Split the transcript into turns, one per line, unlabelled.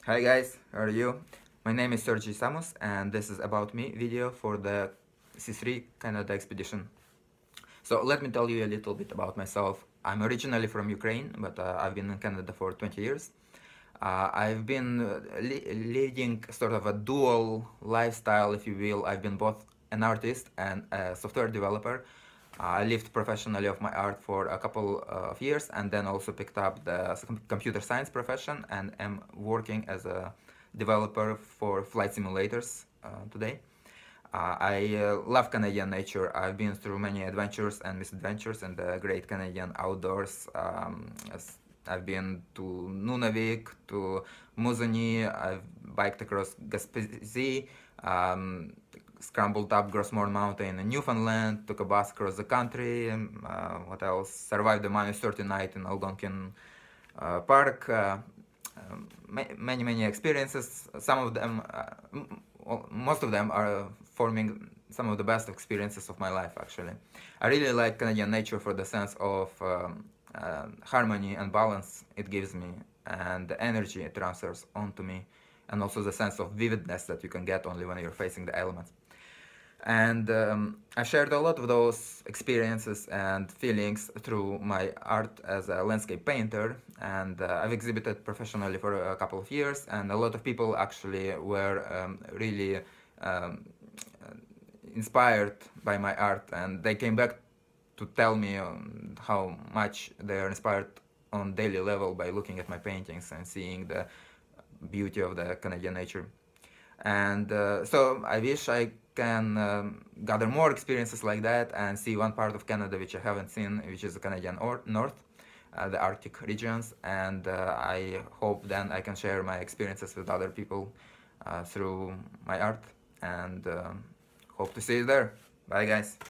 Hi guys, how are you? My name is Sergi Samos and this is about me video for the C3 Canada expedition. So let me tell you a little bit about myself. I'm originally from Ukraine, but I've been in Canada for 20 years. I've been leading sort of a dual lifestyle, if you will. I've been both an artist and a software developer. I lived professionally of my art for a couple of years and then also picked up the computer science profession and am working as a developer for flight simulators today. I love Canadian nature. I've been through many adventures and misadventures in the great Canadian outdoors. I've been to Nunavik, to Moosonee. I've biked across Gaspésie, scrambled up Grossmore Mountain in Newfoundland, took a bus across the country. What else? Survived the -30 night in Algonquin Park. Many experiences. Some of them, most of them are forming some of the best experiences of my life. Actually, I really like Canadian nature for the sense of harmony and balance it gives me, and the energy it transfers onto me, and also the sense of vividness that you can get only when you're facing the elements. And I shared a lot of those experiences and feelings through my art as a landscape painter, and I've exhibited professionally for a couple of years, and a lot of people actually were really inspired by my art, and they came back to tell me how much they are inspired on daily level by looking at my paintings and seeing the beauty of the Canadian nature. And so I wish I can gather more experiences like that and see one part of Canada which I haven't seen, which is the Canadian North, the Arctic regions, and I hope then I can share my experiences with other people through my art, and hope to see you there. Bye guys.